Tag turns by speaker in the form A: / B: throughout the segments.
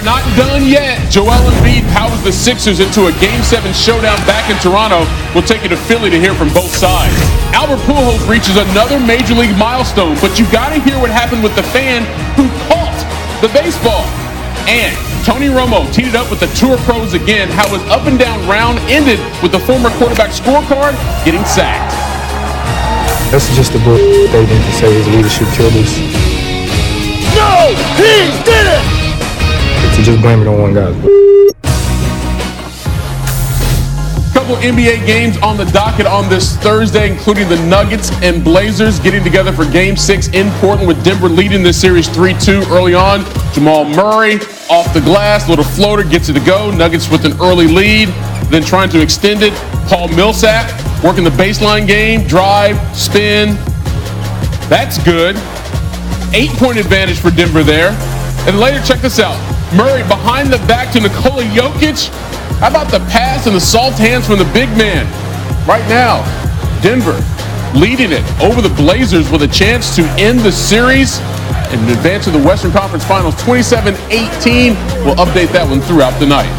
A: not done yet. Joel Embiid powers the Sixers into a Game 7 showdown back in Toronto. We'll take you to Philly to hear from both sides. Albert Pujols reaches another Major League milestone, but you got to hear what happened with the fan who caught the baseball. And Tony Romo teed it up with the Tour Pros again, how his up-and-down round ended with the former quarterback scorecard getting sacked.
B: That's just a book statement to say his leadership killed us.
C: No, he didn't!
B: To just blame it on one guy.
A: Couple NBA games on the docket on this Thursday, including the Nuggets and Blazers getting together for Game 6 in Portland, with Denver leading this series 3-2 early on. Jamal Murray off the glass, little floater, gets it to go. Nuggets with an early lead, then trying to extend it. Paul Millsap working the baseline game, drive, spin. That's good. 8-point advantage for Denver there. And later, check this out. Murray behind the back to Nikola Jokic. How about the pass and the soft hands from the big man? Right now, Denver leading it over the Blazers with a chance to end the series and advance to the Western Conference Finals 27-18. We'll update that one throughout the night.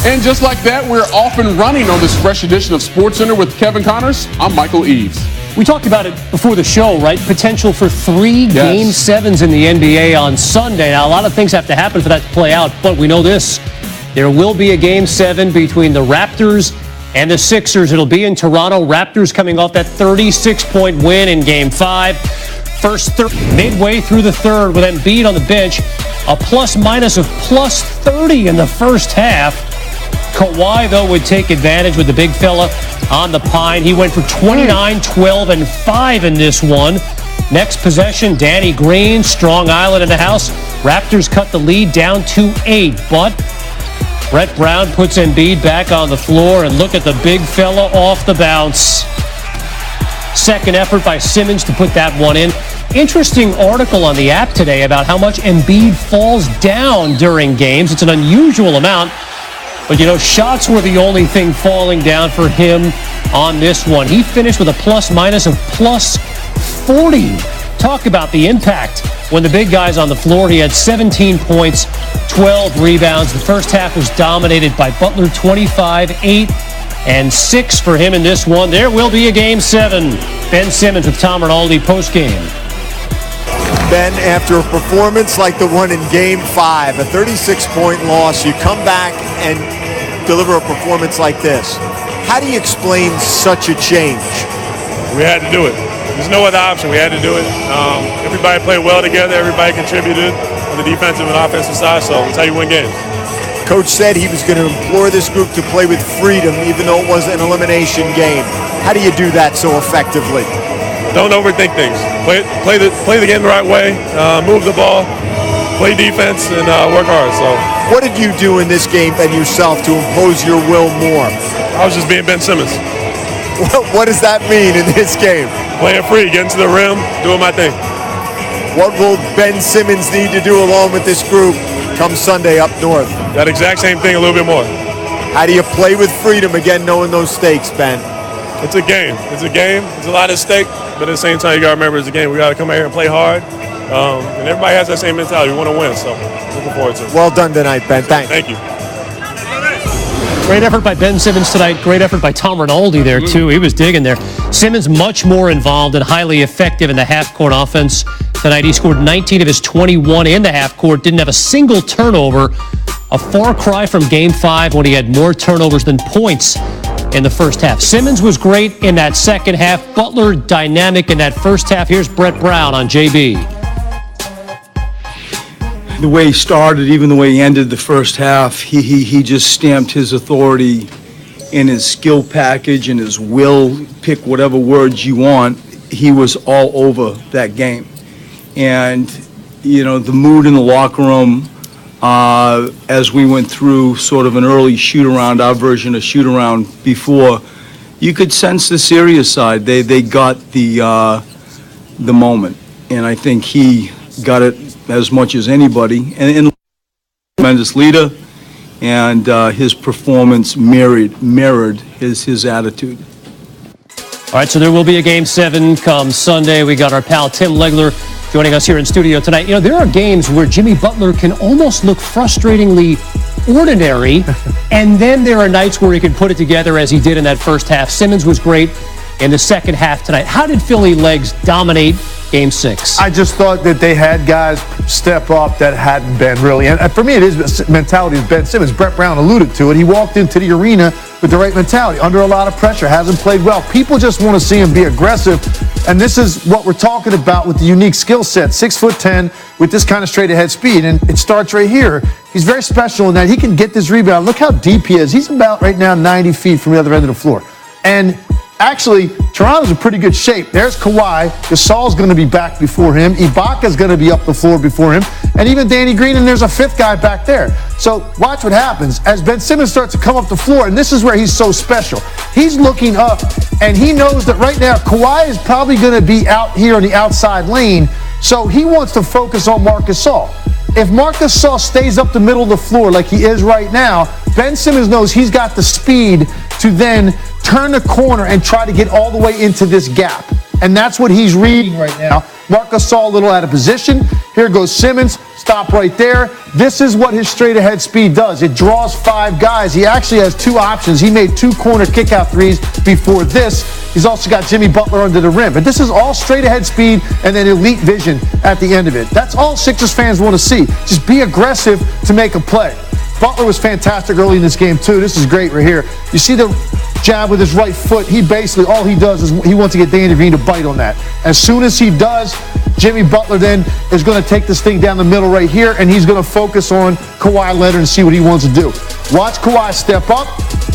A: And just like that, we're off and running on this fresh edition of SportsCenter with Kevin Connors. I'm Michael Eaves.
D: We talked about it before the show, right? Potential for 3 Game 7s in the NBA on Sunday. Now, a lot of things have to happen for that to play out, but we know this. There will be a Game 7 between the Raptors and the Sixers. It'll be in Toronto. Raptors coming off that 36-point win in Game 5. Midway through the third with Embiid on the bench. A plus-minus of plus 30 in the first half. Kawhi, though, would take advantage with the big fella on the pine. He went for 29, 12, and 5 in this one. Next possession, Danny Green, Strong Island in the house. Raptors cut the lead down to 8, but Brett Brown puts Embiid back on the floor, and look at the big fella off the bounce. Second effort by Simmons to put that one in. Interesting article on the app today about how much Embiid falls down during games. It's an unusual amount. But, you know, shots were the only thing falling down for him on this one. He finished with a plus-minus of plus 40. Talk about the impact when the big guy's on the floor. He had 17 points, 12 rebounds. The first half was dominated by Butler, 25, 8, and 6 for him in this one. There will be a Game 7. Ben Simmons with Tom Rinaldi postgame.
E: Ben, after a performance like the one in Game 5, a 36-point loss, you come back and deliver a performance like this. How do you explain such a change?
F: We had to do it. There's no other option. We had to do it. Everybody played well together. Everybody contributed on the defensive and offensive side, so that's how you win games.
E: Coach said he was going to implore this group to play with freedom, even though it was an elimination game. How do you do that so effectively?
F: Don't overthink things. Play the game the right way. Move the ball. Play defense and work hard. So,
E: what did you do in this game and yourself to impose your will more?
F: I was just being Ben Simmons.
E: What does that mean in this game?
F: Playing free, getting to the rim, doing my thing.
E: What will Ben Simmons need to do along with this group come Sunday up north?
F: That exact same thing, a little bit more.
E: How do you play with freedom again, knowing those stakes, Ben?
F: It's a game. It's a game. It's a lot at stake. But at the same time, you got to remember it's a game. We got to come out here and play hard. And everybody has that same mentality. We want to win. So looking forward to it.
E: Well done tonight, Ben. Thanks.
F: Thank you.
D: Great effort by Ben Simmons tonight. Great effort by Tom Rinaldi there, too. He was digging there. Simmons much more involved and highly effective in the half-court offense tonight. He scored 19 of his 21 in the half-court. Didn't have a single turnover. A far cry from Game 5 when he had more turnovers than points in the first half. Simmons was great in that second half. Butler dynamic in that first half. Here's Brett Brown on JB.
G: The way he started, even the way he ended the first half, he just stamped his authority in his skill package and his will. Pick whatever words you want. He was all over that game. And, you know, the mood in the locker room as we went through sort of an early shoot-around, our version of shoot-around before, you could sense the serious side. They got the moment. And I think he got it as much as anybody, and tremendous leader, and his performance mirrored his attitude.
D: All right, so there will be a Game 7 come Sunday. We got our pal Tim Legler joining us here in studio tonight. There are games where Jimmy Butler can almost look frustratingly ordinary, and then there are nights where he can put it together as he did in that first half. Simmons was great in the second half tonight. How did Philly legs dominate Game 6?
H: I just thought that they had guys step up that hadn't been really. And for me, it is mentality of Ben Simmons. Brett Brown alluded to it. He walked into the arena with the right mentality, under a lot of pressure, hasn't played well. People just want to see him be aggressive. And this is what we're talking about with the unique skill set. 6'10" with this kind of straight ahead speed. And it starts right here. He's very special in that he can get this rebound. Look how deep he is. He's about right now 90 feet from the other end of the floor. And actually, Toronto's in pretty good shape. There's Kawhi. Gasol's going to be back before him. Ibaka's going to be up the floor before him. And even Danny Green, and there's a fifth guy back there. So watch what happens as Ben Simmons starts to come up the floor, and this is where he's so special. He's looking up, and he knows that right now Kawhi is probably going to be out here in the outside lane, so he wants to focus on Marc Gasol. If Marc Gasol stays up the middle of the floor like he is right now, Ben Simmons knows he's got the speed to then turn the corner and try to get all the way into this gap. And that's what he's reading right now. Marc Gasol a little out of position. Here goes Simmons. Stop right there. This is what his straight ahead speed does. It draws 5 guys. He actually has 2 options. He made 2 corner kickout threes before this. He's also got Jimmy Butler under the rim. But this is all straight ahead speed and then elite vision at the end of it. That's all Sixers fans want to see. Just be aggressive to make a play. Butler was fantastic early in this game, too. This is great right here. You see the jab with his right foot. He basically, all he does is he wants to get Danny Green to bite on that. As soon as he does, Jimmy Butler then is going to take this thing down the middle right here, and he's going to focus on Kawhi Leonard and see what he wants to do. Watch Kawhi step up,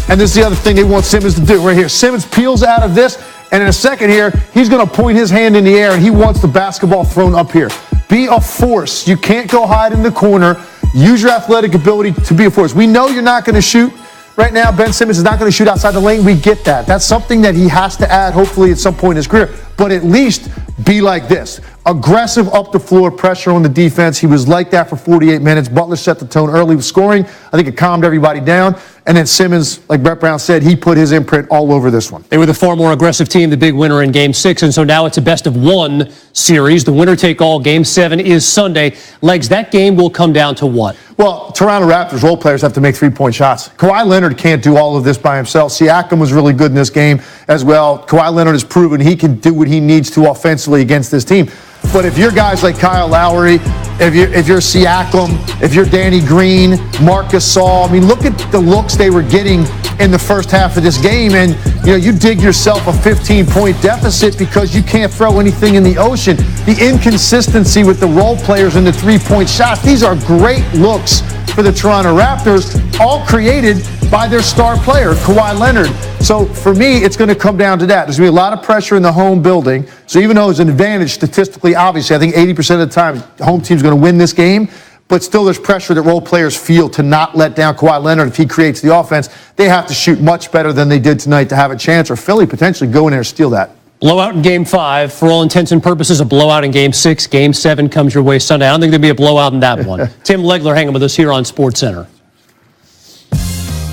H: and this is the other thing they want Simmons to do right here. Simmons peels out of this, and in a second here, he's going to point his hand in the air, and he wants the basketball thrown up here. Be a force. You can't go hide in the corner. Use your athletic ability to be a force. We know you're not going to shoot. Right now, Ben Simmons is not going to shoot outside the lane. We get that. That's something that he has to add, hopefully, at some point in his career. But at least be like this. Aggressive up the floor, pressure on the defense. He was like that for 48 minutes. Butler set the tone early with scoring. I think it calmed everybody down. And then Simmons, like Brett Brown said, he put his imprint all over this one.
D: They were the far more aggressive team, the big winner in Game 6, and so now it's a best-of-1 series. The winner-take-all. Game 7 is Sunday. Legs, that game will come down to what?
H: Well, Toronto Raptors role players have to make 3-point shots. Kawhi Leonard can't do all of this by himself. Siakam was really good in this game as well. Kawhi Leonard has proven he can do what he needs to offensively against this team. But if you're guys like Kyle Lowry, if you're Siakam, if you're Danny Green, Marc Gasol, I mean, look at the looks they were getting in the first half of this game, and you dig yourself a 15-point deficit because you can't throw anything in the ocean. The inconsistency with the role players and the 3-point shots, these are great looks for the Toronto Raptors, all created by their star player, Kawhi Leonard. So for me, it's going to come down to that. There's going to be a lot of pressure in the home building. So even though it's an advantage statistically, obviously, I think 80% of the time, the home team's going to win this game. But still, there's pressure that role players feel to not let down Kawhi Leonard if he creates the offense. They have to shoot much better than they did tonight to have a chance, or Philly potentially go in there and steal that.
D: Blowout in Game 5. For all intents and purposes, a blowout in Game 6. Game 7 comes your way Sunday. I don't think there'll be a blowout in that one. Tim Legler hanging with us here on SportsCenter.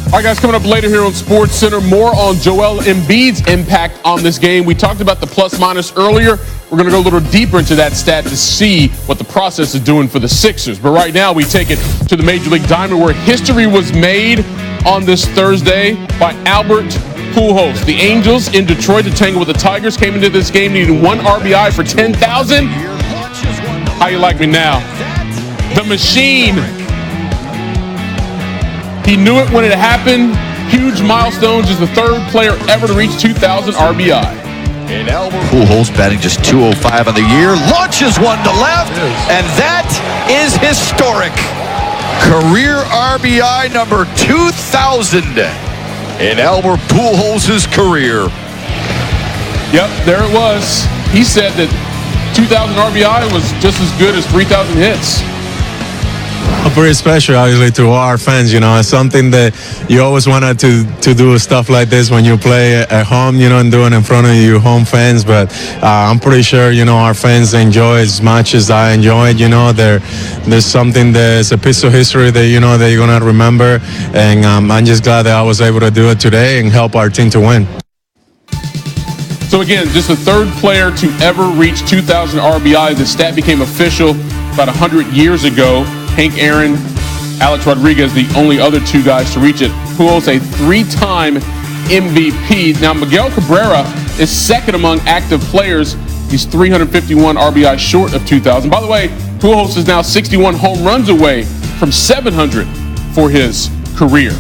A: All right, guys, coming up later here on SportsCenter, more on Joel Embiid's impact on this game. We talked about the plus-minus earlier. We're going to go a little deeper into that stat to see what the process is doing for the Sixers. But right now, we take it to the Major League Diamond, where history was made on this Thursday by Albert Pujols. The Angels in Detroit to tangle with the Tigers came into this game needing 1 RBI for 10,000. How you like me now? The Machine. He knew it when it happened. Huge milestones, is the 3rd player ever to reach 2,000 RBI.
C: And Albert Pujols batting just .205 on the year. Launches one to left, and that is historic. Career RBI number 2,000 in Albert Pujols' career.
A: Yep, there it was. He said that 2,000 RBI was just as good as 3,000 hits.
I: Pretty special, obviously, to our fans. It's something that you always wanted to do stuff like this when you play at home, and do it in front of your home fans. But I'm pretty sure, our fans enjoy as much as I enjoy it. There's something that's a piece of history that, that you're going to remember. And I'm just glad that I was able to do it today and help our team to win.
A: So again, just the third player to ever reach 2,000 RBI. The stat became official about 100 years ago. Hank Aaron, Alex Rodriguez, the only other two guys to reach it. Pujols, a 3-time MVP. Now, Miguel Cabrera is second among active players. He's 351 RBI short of 2,000. By the way, Pujols is now 61 home runs away from 700 for his career.